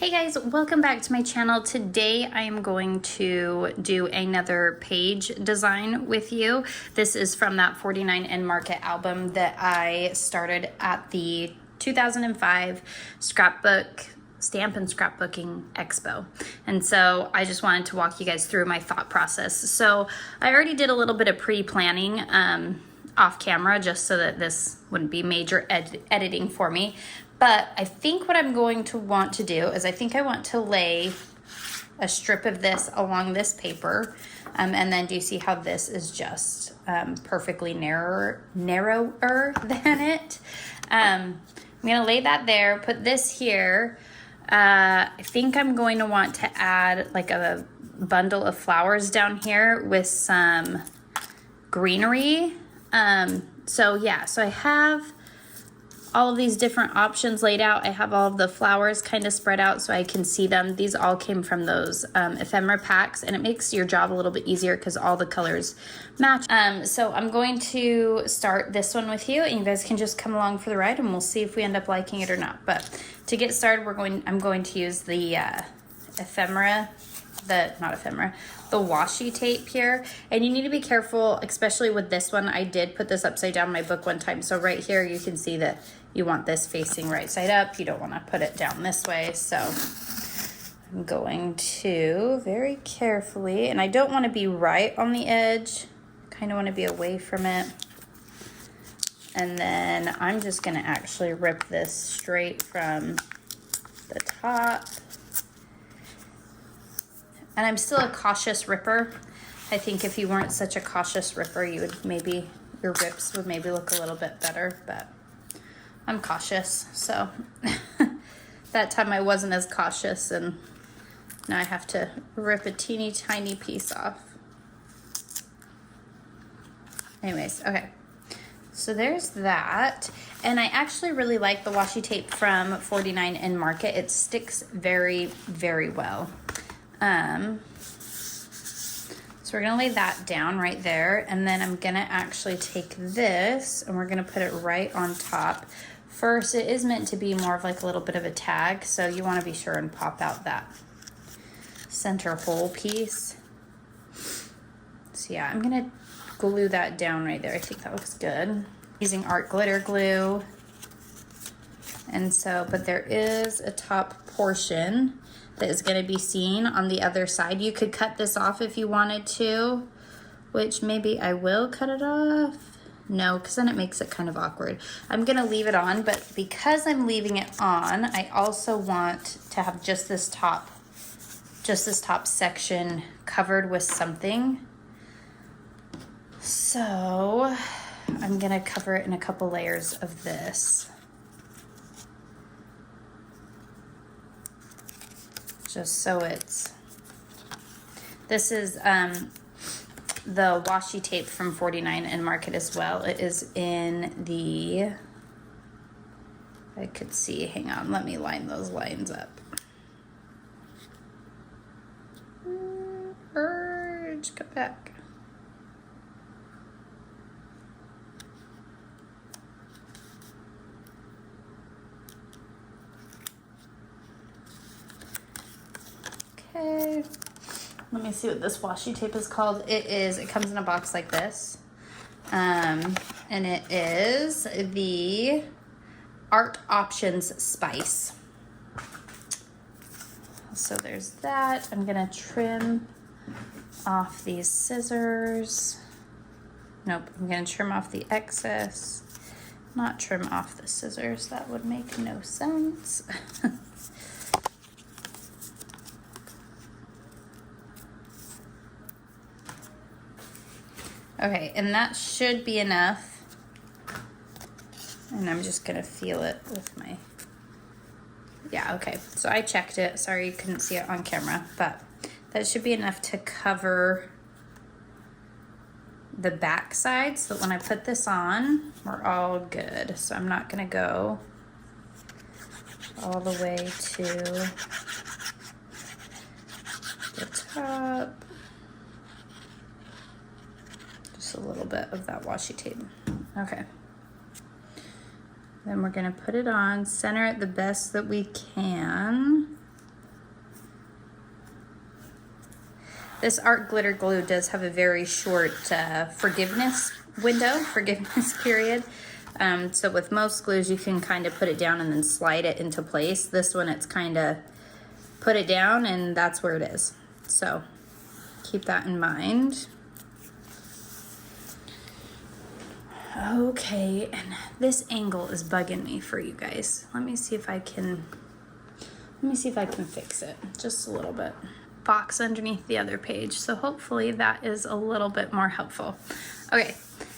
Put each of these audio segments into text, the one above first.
Hey guys, welcome back to my channel. Today I am going to do another page design with you. This is from that 49&Market album that I started at the 2005 Stamp and Scrapbooking Expo. And so I just wanted to walk you guys through my thought process. So I already did a little bit of pre-planning off camera just so that this wouldn't be major editing for me. But I think what I'm going to want to do is I want to lay a strip of this along this paper. And then do you see how this is just perfectly narrower than it? I'm going to lay that there, put this here. I think I'm going to want to add like a bundle of flowers down here with some greenery. So I have all of these different options laid out. I have all of the flowers kind of spread out so I can see them. These all came from those ephemera packs, and it makes your job a little bit easier because all the colors match. So I'm going to start this one with you, and you guys can just come along for the ride, and we'll see if we end up liking it or not. But to get started, I'm going to use the the washi tape here. And you need to be careful, especially with this one. I did put this upside down in my book one time. So right here, you can see that you want this facing right side up. You don't want to put it down this way. So I'm going to very carefully, and I don't want to be right on the edge. Kind of want to be away from it. And then I'm just going to actually rip this straight from the top. And I'm still a cautious ripper. I think if you weren't such a cautious ripper, your rips would maybe look a little bit better, but I'm cautious. So that time I wasn't as cautious, and now I have to rip a teeny tiny piece off. Anyways, okay. So there's that. And I actually really like the washi tape from 49&Market. It sticks very, very well. So we're gonna lay that down right there, and then I'm gonna actually take this and we're gonna put it right on top. First, it is meant to be more of like a little bit of a tag, so you wanna be sure and pop out that center hole piece. So yeah, I'm gonna glue that down right there. I think that looks good. Using art glitter glue. And so, but there is a top portion that is going to be seen on the other side. You could cut this off if you wanted to, which maybe I will cut it off. No, because then it makes it kind of awkward. I'm going to leave it on, but because I'm leaving it on, I also want to have just this top section covered with something. So I'm going to cover it in a couple layers of this. Just so this is the washi tape from 49&Market as well. It is in the, I could see, hang on, let me line those lines up. Urge, come back. Okay, let me see what this washi tape is called. It comes in a box like this. And it is the Art Options Spice. So there's that. I'm gonna trim off these scissors. Nope, I'm gonna trim off the excess. Not trim off the scissors, that would make no sense. Okay, and that should be enough. And I'm just gonna feel it with my, yeah, okay. So I checked it, sorry you couldn't see it on camera, but that should be enough to cover the back side so that when I put this on, we're all good. So I'm not gonna go all the way to the top. A little bit of that washi tape. Okay. Then we're gonna put it on, center it the best that we can. This art glitter glue does have a very short forgiveness period. So with most glues, you can kind of put it down and then slide it into place. This one, it's kind of put it down and that's where it is. So keep that in mind. Okay, and this angle is bugging me for you guys. Let me see if I can fix it just a little bit. Box underneath the other page. So hopefully that is a little bit more helpful. Okay,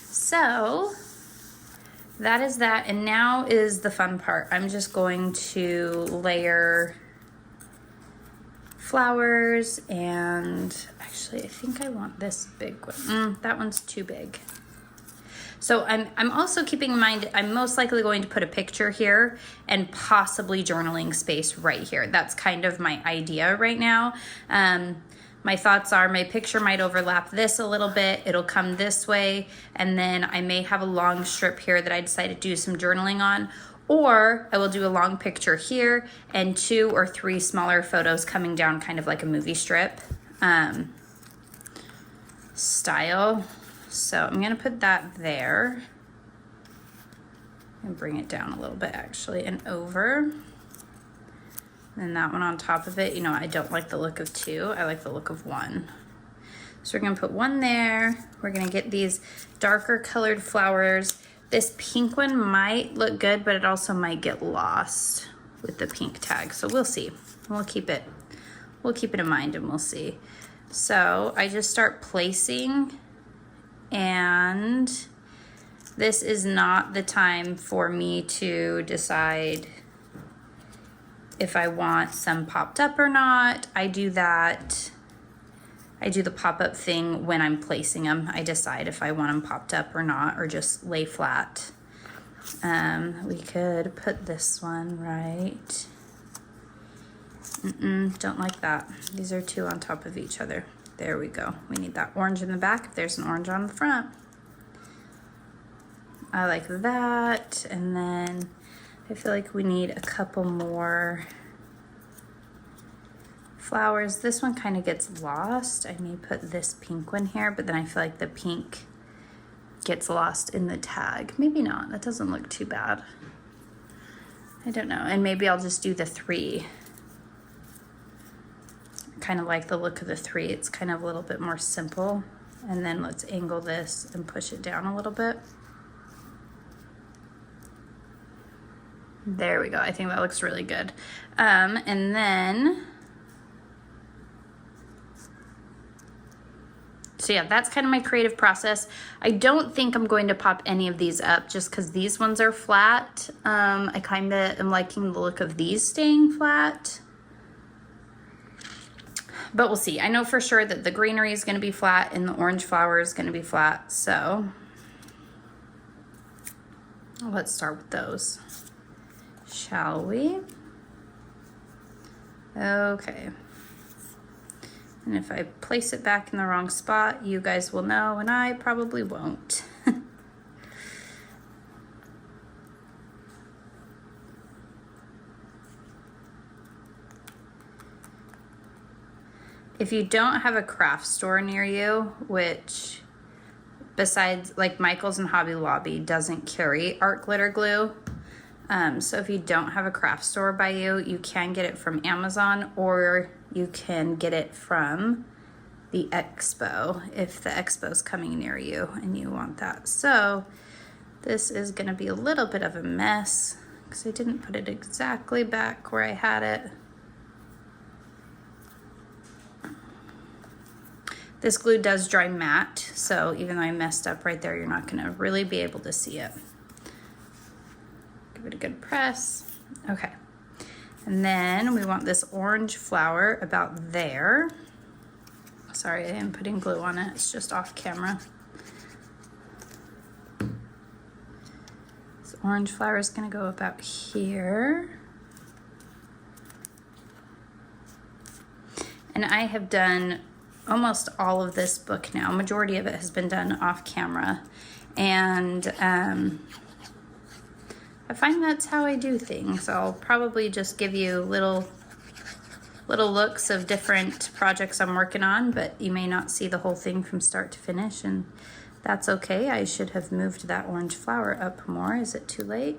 so that is that, and now is the fun part. I'm just going to layer flowers, and actually I think I want this big one. That one's too big. So I'm also keeping in mind, I'm most likely going to put a picture here and possibly journaling space right here. That's kind of my idea right now. My thoughts are my picture might overlap this a little bit. It'll come this way. And then I may have a long strip here that I decide to do some journaling on. Or I will do a long picture here and 2 or 3 smaller photos coming down kind of like a movie strip style. So I'm gonna put that there and bring it down a little bit actually and over. And that one on top of it. You know, I don't like the look of 2, I like the look of 1. So we're gonna put 1 there. We're gonna get these darker colored flowers. This pink one might look good, but it also might get lost with the pink tag. So we'll see. We'll keep it in mind and we'll see. So I just start placing, and this is not the time for me to decide if I want some popped up or not. I do the pop-up thing when I'm placing them. I decide if I want them popped up or not, or just lay flat. We could put this one right. Don't like that. These are 2 on top of each other. There we go. We need that orange in the back if there's an orange on the front. I like that. And then I feel like we need a couple more flowers. This one kind of gets lost. I may put this pink one here, but then I feel like the pink gets lost in the tag. Maybe not. That doesn't look too bad. I don't know. And maybe I'll just do the 3. Kind of like the look of the 3. It's kind of a little bit more simple. And then let's angle this and push it down a little bit. There we go. I think that looks really good. And then, so yeah, that's kind of my creative process. I don't think I'm going to pop any of these up just because these ones are flat. I kind of am liking the look of these staying flat. But we'll see. I know for sure that the greenery is going to be flat and the orange flower is going to be flat. So let's start with those, shall we? Okay. And if I place it back in the wrong spot, you guys will know, and I probably won't. If you don't have a craft store near you, which besides like Michael's and Hobby Lobby doesn't carry art glitter glue, so if you don't have a craft store by you, you can get it from Amazon, or you can get it from the expo if the expo is coming near you and you want that. So this is going to be a little bit of a mess because I didn't put it exactly back where I had it. This glue does dry matte, so even though I messed up right there, you're not going to really be able to see it. Give it a good press. Okay. And then we want this orange flower about there. Sorry, I am putting glue on it. It's just off camera. This orange flower is going to go about here. And I have done almost all of this book now. Majority of it has been done off camera. And I find that's how I do things. I'll probably just give you little little looks of different projects I'm working on, but you may not see the whole thing from start to finish, and that's okay. I should have moved that orange flower up more. Is it too late?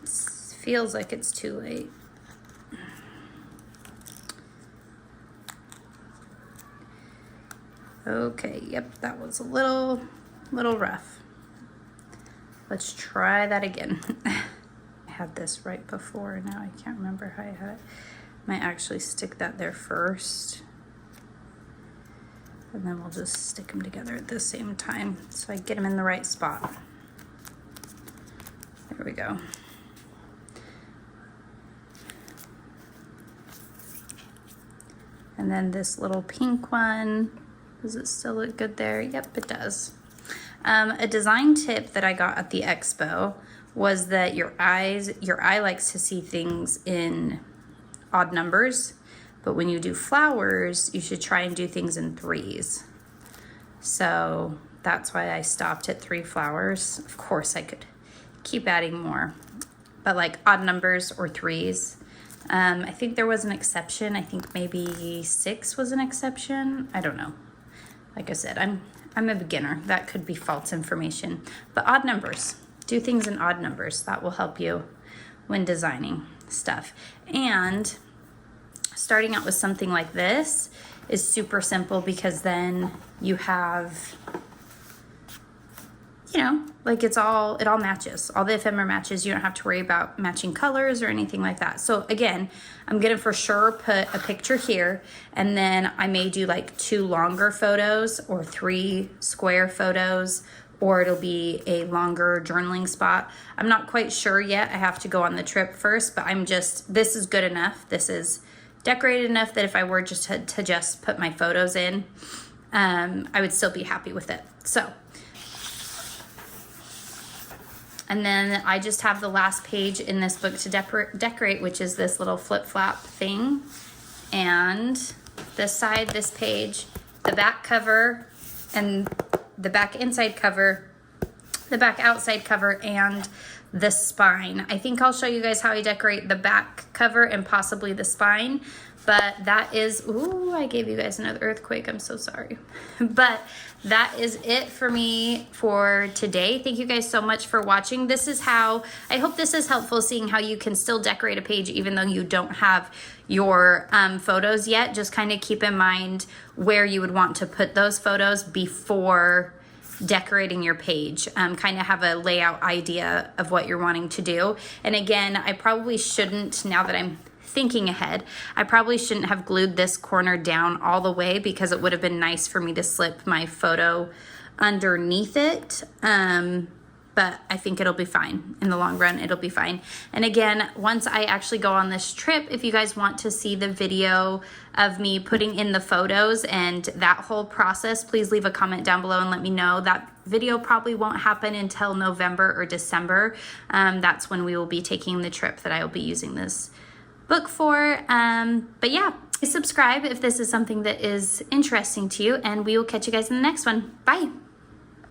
It feels like it's too late. Okay, yep, that was a little rough. Let's try that again. I had this right before, now I can't remember how I had it. Might actually stick that there first. And then we'll just stick them together at the same time so I get them in the right spot. There we go. And then this little pink one, does it still look good there? Yep, it does. A design tip that I got at the expo was that your eye likes to see things in odd numbers, but when you do flowers, you should try and do things in threes. So that's why I stopped at 3 flowers. Of course, I could keep adding more, but like odd numbers or threes. I think there was an exception. I think maybe 6 was an exception. I don't know. Like I said, I'm a beginner. That could be false information. But odd numbers. Do things in odd numbers. That will help you when designing stuff. And starting out with something like this is super simple because then you have, you know, like it all matches. All the ephemera matches. You don't have to worry about matching colors or anything like that. So again, I'm gonna for sure put a picture here, and then I may do like 2 longer photos or 3 square photos, or it'll be a longer journaling spot. I'm not quite sure yet. I have to go on the trip first, but this is good enough. This is decorated enough that if I were just to just put my photos in, I would still be happy with it. So. And then I just have the last page in this book to decorate, which is this little flip-flop thing. And this side, this page, the back cover, and the back inside cover, the back outside cover, and the spine. I think I'll show you guys how I decorate the back cover and possibly the spine. But that is, ooh, I gave you guys another earthquake. I'm so sorry. But that is it for me for today. Thank you guys so much for watching. This is how, I hope this is helpful, seeing how you can still decorate a page even though you don't have your photos yet. Just kind of keep in mind where you would want to put those photos before decorating your page. Kind of have a layout idea of what you're wanting to do. And again, I probably shouldn't, now that I'm thinking ahead, I probably shouldn't have glued this corner down all the way because it would have been nice for me to slip my photo underneath it. But I think it'll be fine. In the long run, it'll be fine. And again, once I actually go on this trip, if you guys want to see the video of me putting in the photos and that whole process, please leave a comment down below and let me know. That video probably won't happen until November or December. That's when we will be taking the trip that I will be using this book for. But yeah, subscribe if this is something that is interesting to you, and we will catch you guys in the next one. Bye.